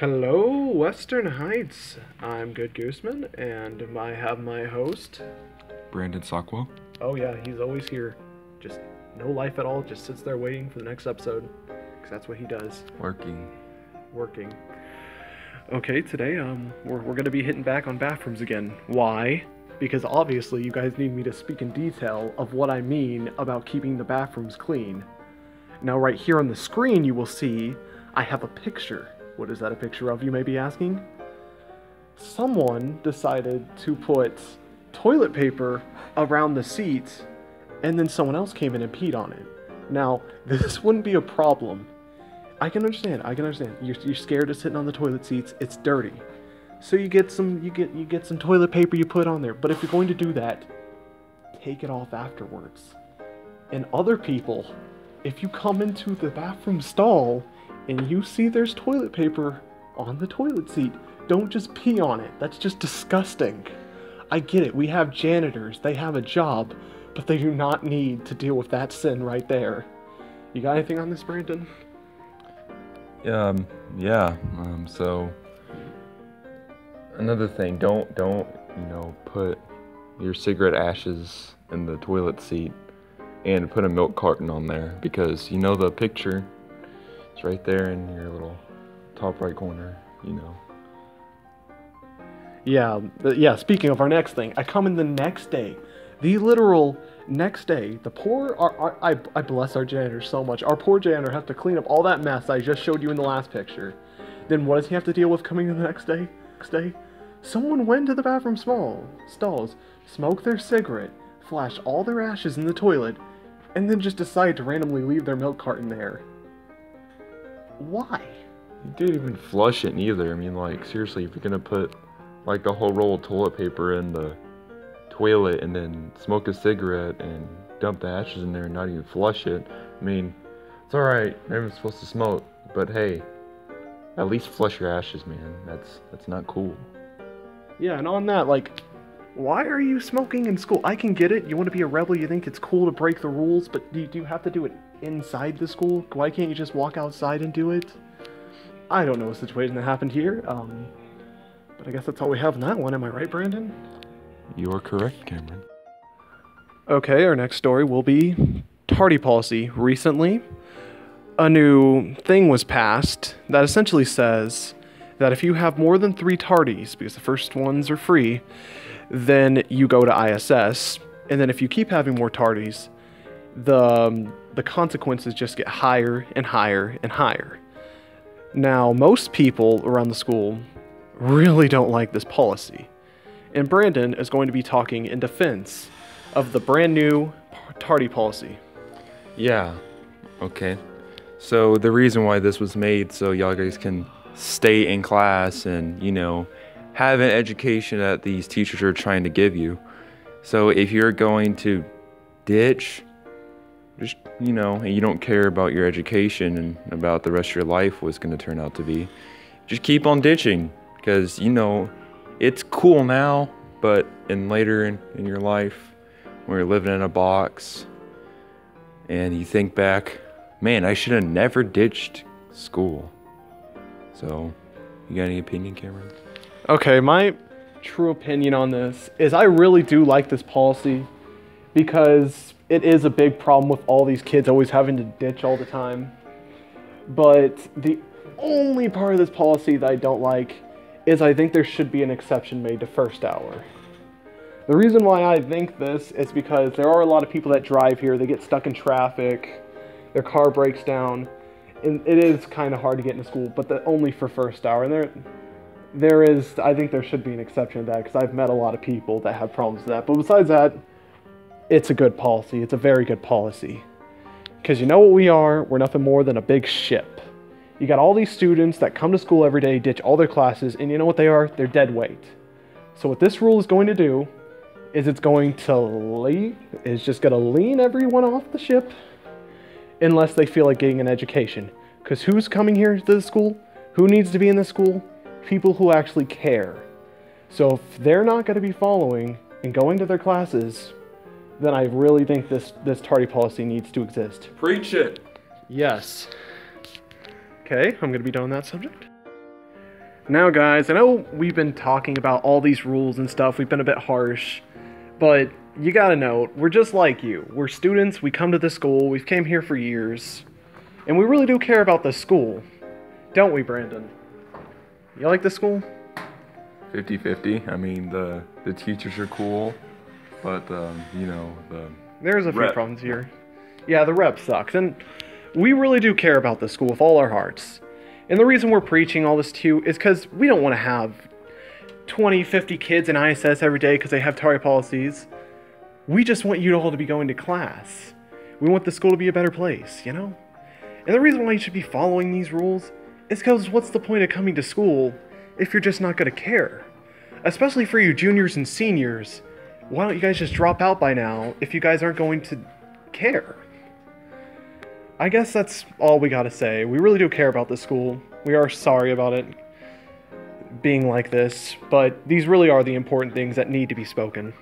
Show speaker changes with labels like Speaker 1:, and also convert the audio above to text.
Speaker 1: Hello, Western Heights. I'm Good Gooseman, and I have my host.
Speaker 2: Brandon Sockwell.
Speaker 1: Oh yeah, he's always here. Just no life at all, just sits there waiting for the next episode. Because that's what he does.
Speaker 2: Working.
Speaker 1: Okay, today, we're gonna be hitting back on bathrooms again. Why? Because obviously you guys need me to speak in detail of what I mean about keeping the bathrooms clean. Now right here on the screen you will see I have a picture. What is that a picture of, you may be asking? Someone decided to put toilet paper around the seats, and then someone else came in and peed on it. Now, this wouldn't be a problem. I can understand. You're scared of sitting on the toilet seats. It's dirty. So you get some toilet paper you put on there. But if you're going to do that, take it off afterwards. And other people, if you come into the bathroom stall and you see there's toilet paper on the toilet seat, don't just pee on it. That's just disgusting. I get it, we have janitors, they have a job, but they do not need to deal with that sin right there. You got anything on this, Brandon?
Speaker 2: So another thing, don't put your cigarette ashes in the toilet seat and put a milk carton on there, because the picture, it's right there in your little top right corner,
Speaker 1: Yeah, speaking of our next thing, I come in the next day. The literal next day, the poor, I bless our janitor so much. Our poor janitor has to clean up all that mess I just showed you in the last picture. Then what does he have to deal with coming in the next day? Someone went to the bathroom stalls, smoked their cigarette, flashed all their ashes in the toilet, and then just decided to randomly leave their milk carton there. Why?
Speaker 2: You didn't even flush it neither. I mean, seriously, if you're gonna put the whole roll of toilet paper in the toilet and then smoke a cigarette and dump the ashes in there and not even flush it, I mean, it's alright, everyone's supposed to smoke, but hey, at least flush your ashes, man. That's not cool.
Speaker 1: Yeah, and on that, why are you smoking in school? I can get it, you want to be a rebel, you think it's cool to break the rules, but do you have to do it inside the school? Why can't you just walk outside and do it? I don't know a situation that happened here, but I guess that's all we have on that one. Am I right, Brandon?
Speaker 2: You're correct, Cameron.
Speaker 1: Okay, our next story will be tardy policy. Recently, a new thing was passed that essentially says that if you have more than 3 tardies, because the first ones are free, then you go to ISS, and then if you keep having more tardies, the consequences just get higher and higher and higher. Now, most people around the school really don't like this policy, and Brandon is going to be talking in defense of the brand new tardy policy.
Speaker 2: Yeah, okay. So the reason why this was made, so y'all guys can stay in class and, have an education that these teachers are trying to give you. So if you're going to ditch, just, and you don't care about your education and about the rest of your life, what's going to turn out to be, just keep on ditching, because, it's cool now, but later in your life, when you're living in a box, and you think back, man, I should have never ditched school. So, you got any opinion, Cameron?
Speaker 1: Okay, my true opinion on this is I really do like this policy, because it is a big problem with all these kids always having to ditch all the time. But the only part of this policy that I don't like is I think there should be an exception made to first hour. The reason why I think this is because there are a lot of people that drive here, they get stuck in traffic, their car breaks down, and it is kind of hard to get into school, but only for first hour. And I think there should be an exception to that, because I've met a lot of people that have problems with that. But besides that, it's a good policy. It's a very good policy. Because you know what we are? We're nothing more than a big ship. You got all these students that come to school every day, ditch all their classes, and you know what they are? They're dead weight. So what this rule is going to do is it's just going to lean everyone off the ship unless they feel like getting an education. Because who's coming here to the school? Who needs to be in the school? People who actually care. So if they're not going to be following and going to their classes, then I really think this tardy policy needs to exist.
Speaker 2: Preach it.
Speaker 1: Yes. Okay, I'm going to be done on that subject. Now, guys, I know we've been talking about all these rules and stuff. We've been a bit harsh, but you gotta know, we're just like you. We're students, we come to the school, we've came here for years, and we really do care about the school. Don't we, Brandon? You like the school?
Speaker 2: 50-50. I mean, the teachers are cool, but, you know,
Speaker 1: There's a few
Speaker 2: rep.
Speaker 1: problems here. Yeah, the rep sucks, and we really do care about the school with all our hearts. And the reason we're preaching all this to you is because we don't want to have 20, 50 kids in ISS every day because they have target policies. We just want you all to be going to class. We want the school to be a better place, you know? And the reason why you should be following these rules is because what's the point of coming to school if you're just not going to care? Especially for you juniors and seniors. Why don't you guys just drop out by now if you guys aren't going to care? I guess that's all we gotta say. We really do care about the school. We are sorry about it being like this, but these really are the important things that need to be spoken.